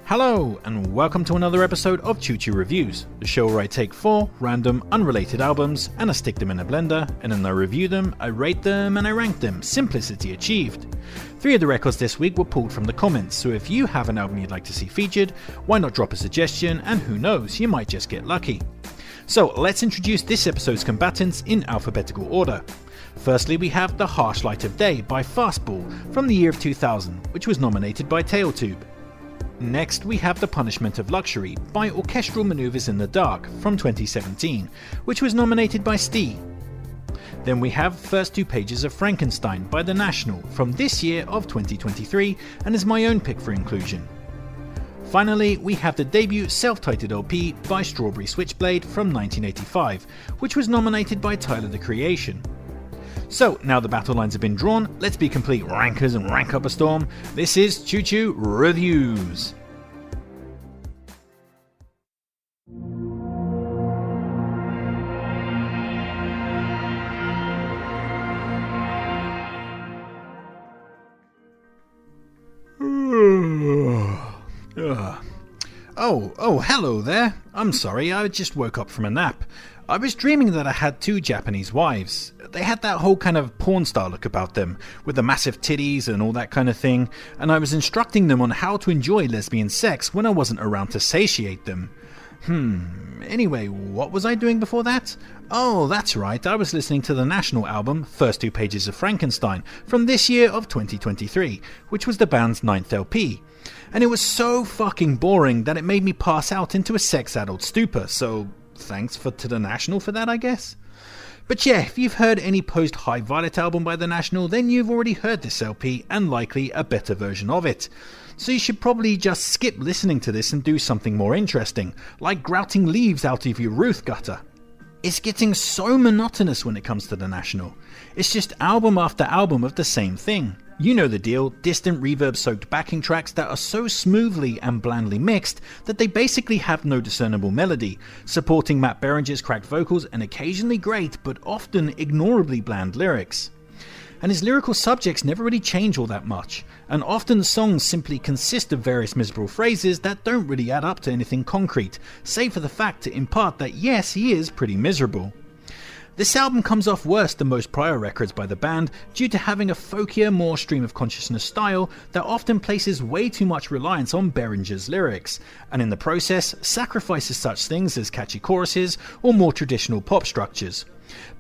Hello, and welcome to another episode of Chuchu Reviews, the show where I take 4 random, unrelated albums and I stick them in a blender, and then I review them, I rate them, and I rank them. Simplicity achieved. 3 of the records this week were pulled from the comments, so if you have an album you'd like to see featured, why not drop a suggestion, and who knows, you might just get lucky. So let's introduce this episode's combatants in alphabetical order. Firstly, we have The Harsh Light of Day by Fastball from the year of 2000, which was nominated by Tailtube. Next, we have The Punishment of Luxury by Orchestral Manoeuvres in the Dark from 2017, which was nominated by Stee. Then we have First 2 Pages of Frankenstein by The National from this year of 2023 and is my own pick for inclusion. Finally, we have the debut self-titled LP by Strawberry Switchblade from 1985, which was nominated by Tyler the Creation. So, now the battle lines have been drawn, let's be complete rankers and rank up a storm. This is Chuchu Reviews. Oh, hello there. I'm sorry, I just woke up from a nap. I was dreaming that I had 2 Japanese wives. They had that whole kind of porn star look about them, with the massive titties and all that kind of thing, and I was instructing them on how to enjoy lesbian sex when I wasn't around to satiate them. Anyway, what was I doing before that? Oh, that's right, I was listening to the National album First 2 Pages of Frankenstein from this year of 2023, which was the band's 9th LP. And it was so fucking boring that it made me pass out into a sex-addled stupor, so thanks to the National for that, I guess. But yeah, if you've heard any post-High Violet album by the National, then you've already heard this LP, and likely a better version of it. So you should probably just skip listening to this and do something more interesting, like grouting leaves out of your roof gutter. It's getting so monotonous when it comes to the National. It's just album after album of the same thing. You know the deal, distant reverb-soaked backing tracks that are so smoothly and blandly mixed that they basically have no discernible melody, supporting Matt Berenger's cracked vocals and occasionally great but often ignorably bland lyrics. And his lyrical subjects never really change all that much, and often the songs simply consist of various miserable phrases that don't really add up to anything concrete, save for the fact to impart that yes, he is pretty miserable. This album comes off worse than most prior records by the band due to having a folkier, more stream-of-consciousness style that often places way too much reliance on Berenger's lyrics, and in the process sacrifices such things as catchy choruses or more traditional pop structures.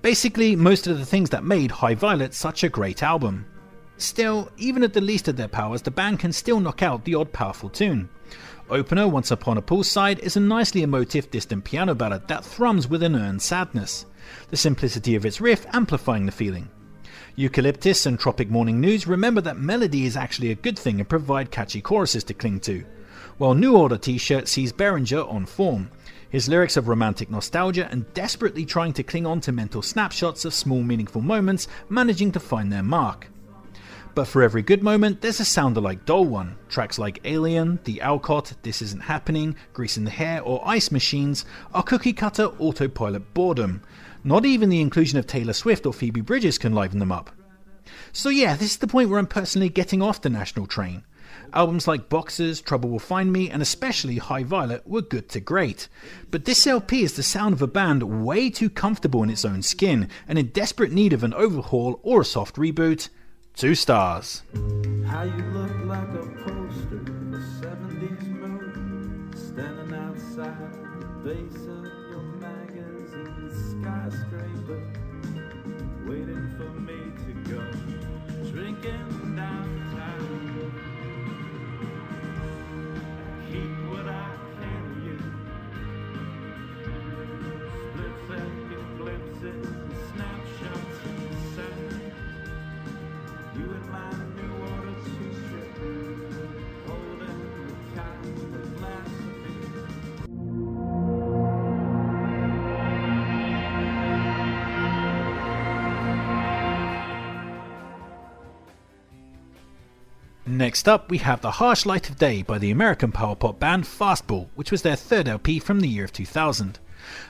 Basically, most of the things that made High Violet such a great album. Still, even at the least of their powers, the band can still knock out the odd powerful tune. Opener, Once Upon a Poolside, is a nicely emotive, distant piano ballad that thrums with an earned sadness, the simplicity of its riff amplifying the feeling. Eucalyptus and Tropic Morning News remember that melody is actually a good thing and provide catchy choruses to cling to, while New Order t-shirt sees Berenger on form, his lyrics of romantic nostalgia and desperately trying to cling on to mental snapshots of small meaningful moments managing to find their mark. But for every good moment, there's a sounder-like dull one. Tracks like Alien, The Alcott, This Isn't Happening, Grease in the Hair, or Ice Machines are cookie-cutter autopilot boredom. Not even the inclusion of Taylor Swift or Phoebe Bridgers can liven them up. So yeah, this is the point where I'm personally getting off the National train. Albums like Boxers, Trouble Will Find Me, and especially High Violet were good to great. But this LP is the sound of a band way too comfortable in its own skin, and in desperate need of an overhaul or a soft reboot. 2 stars. How you look like a poster in the 70s mood, standing outside the base of your magazine skyscraper, waiting for me to go drinking downtown. I keep what I can use, split-second glimpses and snapshots of the sun. You in my New Order t-shirt, holding the time that lasts a Next up, we have The Harsh Light of Day by the American power pop band Fastball, which was their 3rd LP from the year of 2000.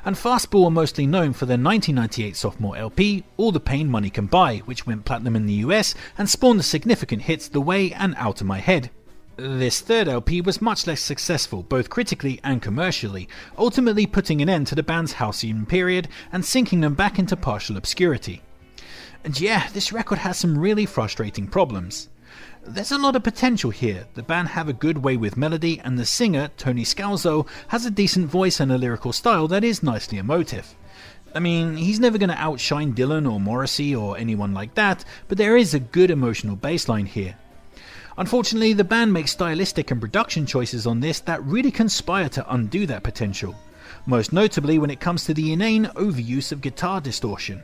And Fastball are mostly known for their 1998 sophomore LP, All the Pain Money Can Buy, which went platinum in the US and spawned the significant hits The Way and Out of My Head. This third LP was much less successful, both critically and commercially, ultimately putting an end to the band's halcyon period and sinking them back into partial obscurity. And yeah, this record has some really frustrating problems. There's a lot of potential here. The band have a good way with melody, and the singer, Tony Scalzo, has a decent voice and a lyrical style that is nicely emotive. I mean, he's never going to outshine Dylan or Morrissey or anyone like that, but there is a good emotional bassline here. Unfortunately, the band makes stylistic and production choices on this that really conspire to undo that potential, most notably when it comes to the inane overuse of guitar distortion.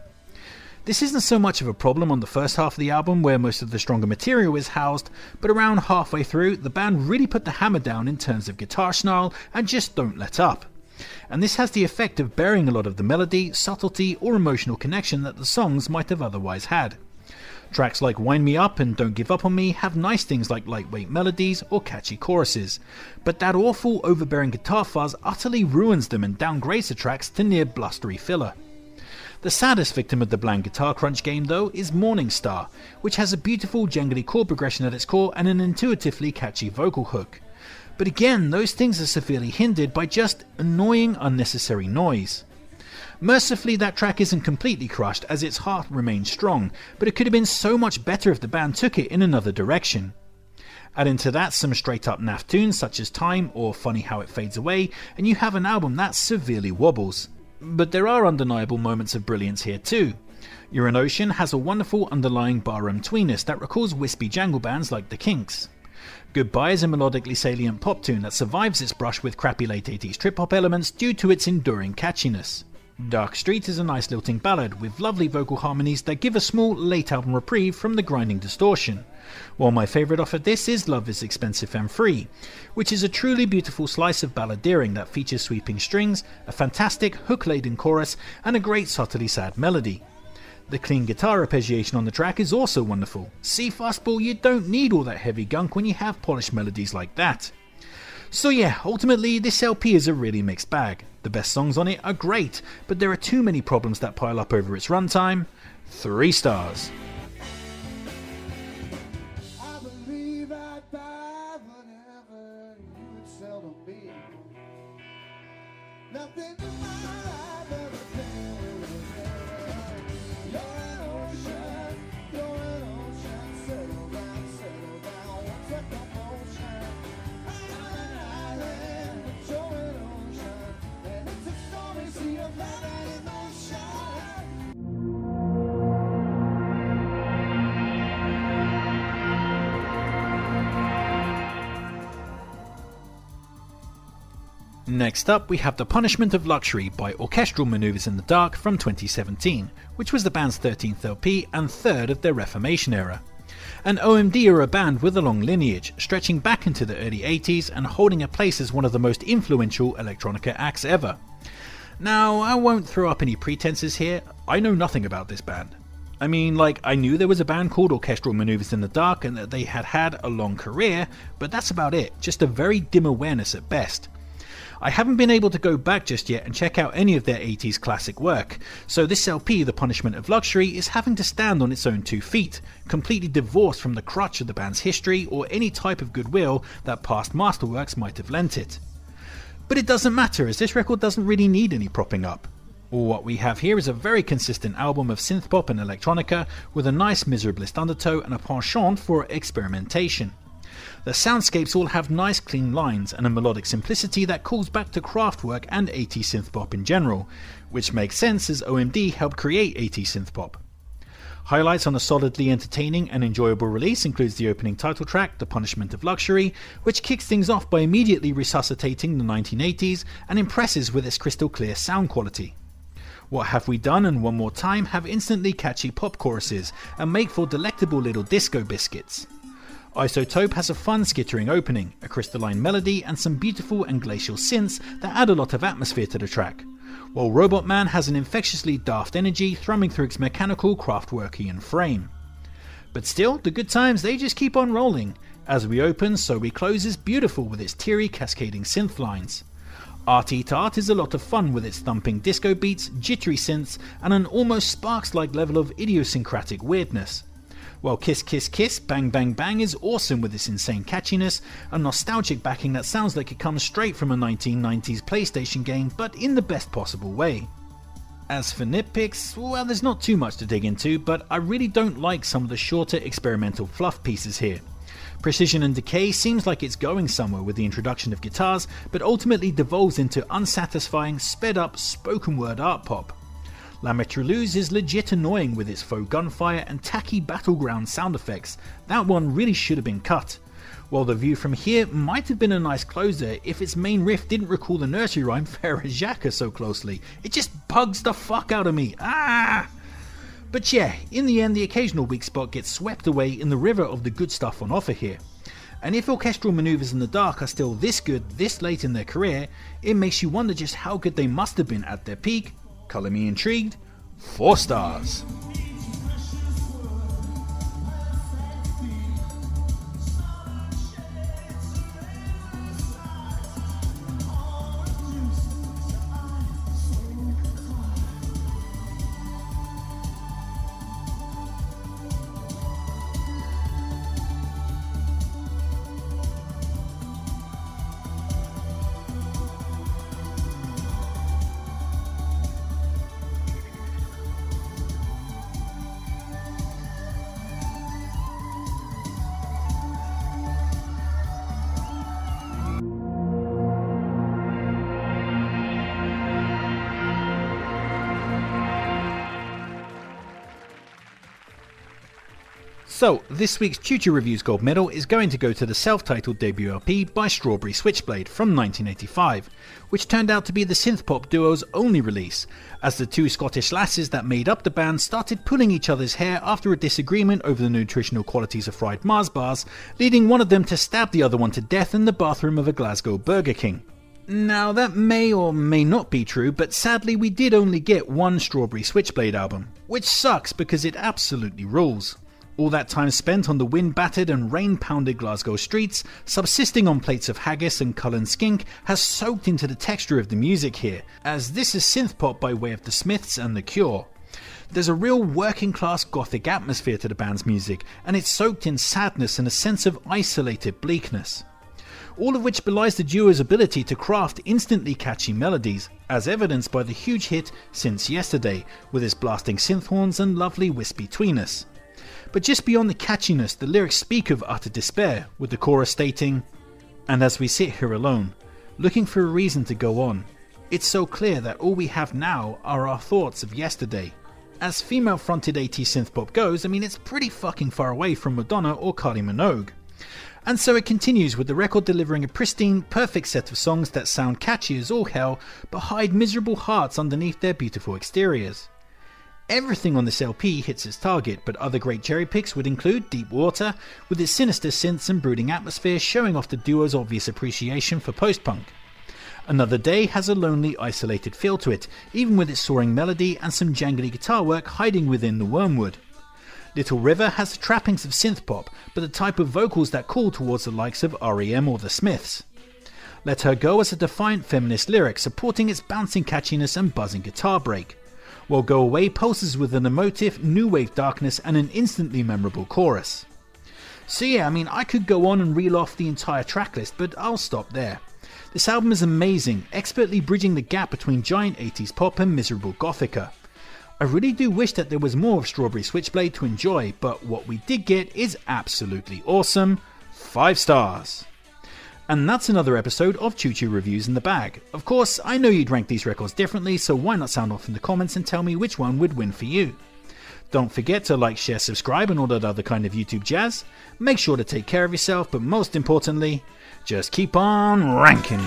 This isn't so much of a problem on the first half of the album where most of the stronger material is housed, but around halfway through, the band really put the hammer down in terms of guitar snarl and just don't let up. And this has the effect of burying a lot of the melody, subtlety or emotional connection that the songs might have otherwise had. Tracks like Wind Me Up and Don't Give Up On Me have nice things like lightweight melodies or catchy choruses, but that awful overbearing guitar fuzz utterly ruins them and downgrades the tracks to near blustery filler. The saddest victim of the bland guitar crunch game though is Morning Star, which has a beautiful jangly chord progression at its core and an intuitively catchy vocal hook. But again, those things are severely hindered by just annoying unnecessary noise. Mercifully, that track isn't completely crushed as its heart remains strong, but it could have been so much better if the band took it in another direction. Add into that some straight up naff tunes such as Time or Funny How It Fades Away, and you have an album that severely wobbles. But there are undeniable moments of brilliance here too. You're an Ocean has a wonderful underlying barroom tweeness that recalls wispy jangle bands like the Kinks. Goodbye is a melodically salient pop tune that survives its brush with crappy late 80s trip-hop elements due to its enduring catchiness. Dark Street is a nice lilting ballad with lovely vocal harmonies that give a small late album reprieve from the grinding distortion. While my favourite off of this is Love Is Expensive and Free, which is a truly beautiful slice of balladeering that features sweeping strings, a fantastic hook-laden chorus and a great subtly sad melody. The clean guitar arpeggiation on the track is also wonderful. See Fastball, you don't need all that heavy gunk when you have polished melodies like that. So yeah, ultimately this LP is a really mixed bag. The best songs on it are great, but there are too many problems that pile up over its runtime. 3 stars. I believe I'd buy whatever you would sell to me. Nothing in my life ever came with it. You're an ocean, settle down, what's that commotion? I'm an island, but you're an ocean, and it's a stormy sea of light and emotion. Next up, we have The Punishment of Luxury by Orchestral Manoeuvres in the Dark from 2017, which was the band's 13th LP and third of their Reformation era. And OMD are a band with a long lineage, stretching back into the early 80s and holding a place as one of the most influential electronica acts ever. Now, I won't throw up any pretenses here, I know nothing about this band. I mean, I knew there was a band called Orchestral Manoeuvres in the Dark and that they had a long career, but that's about it, just a very dim awareness at best. I haven't been able to go back just yet and check out any of their 80s classic work, so this LP, The Punishment of Luxury, is having to stand on its own 2 feet, completely divorced from the crutch of the band's history or any type of goodwill that past masterworks might have lent it. But it doesn't matter, as this record doesn't really need any propping up. What we have here is a very consistent album of synthpop and electronica with a nice miserablest undertow and a penchant for experimentation. The soundscapes all have nice clean lines and a melodic simplicity that calls back to Kraftwerk and 80s synthpop in general, which makes sense as OMD helped create 80s synthpop. Highlights on a solidly entertaining and enjoyable release includes the opening title track, The Punishment of Luxury, which kicks things off by immediately resuscitating the 1980s and impresses with its crystal clear sound quality. What Have We Done and One More Time have instantly catchy pop choruses and make for delectable little disco biscuits. Isotope has a fun skittering opening, a crystalline melody and some beautiful and glacial synths that add a lot of atmosphere to the track, while Robot Man has an infectiously daft energy thrumming through its mechanical Kraftwerkian frame. But still, the good times, they just keep on rolling. As We Open, So We Close is beautiful with its teary cascading synth lines. Art Eat Art is a lot of fun with its thumping disco beats, jittery synths and an almost Sparks-like level of idiosyncratic weirdness. while Kiss Kiss Kiss Bang Bang Bang is awesome with its insane catchiness and nostalgic backing that sounds like it comes straight from a 1990s PlayStation game, but in the best possible way. As for nitpicks, well, there's not too much to dig into, but I really don't like some of the shorter experimental fluff pieces here. Precision and Decay seems like it's going somewhere with the introduction of guitars, but ultimately devolves into unsatisfying, sped up, spoken word art pop. La Métralleuse is legit annoying with its faux gunfire and tacky battleground sound effects. That one really should have been cut. While The View from Here might have been a nice closer if its main riff didn't recall the nursery rhyme Frère Jacques so closely. It just bugs the fuck out of me. But yeah, in the end the occasional weak spot gets swept away in the river of the good stuff on offer here. And if Orchestral Manoeuvres in the Dark are still this good this late in their career, it makes you wonder just how good they must have been at their peak. Colour me intrigued. 4 stars. So, this week's Chuchu Reviews Gold Medal is going to go to the self-titled debut LP by Strawberry Switchblade from 1985, which turned out to be the synth-pop duo's only release, as the 2 Scottish lasses that made up the band started pulling each other's hair after a disagreement over the nutritional qualities of fried Mars bars, leading one of them to stab the other one to death in the bathroom of a Glasgow Burger King. Now that may or may not be true, but sadly we did only get one Strawberry Switchblade album, which sucks because it absolutely rules. All that time spent on the wind-battered and rain-pounded Glasgow streets, subsisting on plates of haggis and Cullen skink, has soaked into the texture of the music here, as this is synth-pop by way of The Smiths and The Cure. There's a real working-class gothic atmosphere to the band's music, and it's soaked in sadness and a sense of isolated bleakness. All of which belies the duo's ability to craft instantly catchy melodies, as evidenced by the huge hit Since Yesterday, with its blasting synth horns and lovely wispy tweeness. But just beyond the catchiness, the lyrics speak of utter despair, with the chorus stating, "And as we sit here alone, looking for a reason to go on, it's so clear that all we have now are our thoughts of yesterday." As female-fronted 80s synthpop goes, I mean it's pretty fucking far away from Madonna or Kylie Minogue. And so it continues with the record delivering a pristine, perfect set of songs that sound catchy as all hell, but hide miserable hearts underneath their beautiful exteriors. Everything on this LP hits its target, but other great cherry picks would include Deep Water, with its sinister synths and brooding atmosphere showing off the duo's obvious appreciation for post-punk. Another Day has a lonely, isolated feel to it, even with its soaring melody and some jangly guitar work hiding within the wormwood. Little River has the trappings of synthpop, but the type of vocals that call towards the likes of R.E.M. or The Smiths. Let Her Go has a defiant feminist lyric supporting its bouncing catchiness and buzzing guitar break, while Go Away pulses with an emotive, new wave darkness and an instantly memorable chorus. So yeah, I mean I could go on and reel off the entire tracklist, but I'll stop there. This album is amazing, expertly bridging the gap between giant 80s pop and miserable gothica. I really do wish that there was more of Strawberry Switchblade to enjoy, but what we did get is absolutely awesome. 5 stars. And that's another episode of Chuchu Reviews in the bag. Of course, I know you'd rank these records differently, so why not sound off in the comments and tell me which one would win for you. Don't forget to like, share, subscribe and all that other kind of YouTube jazz. Make sure to take care of yourself, but most importantly, just keep on ranking.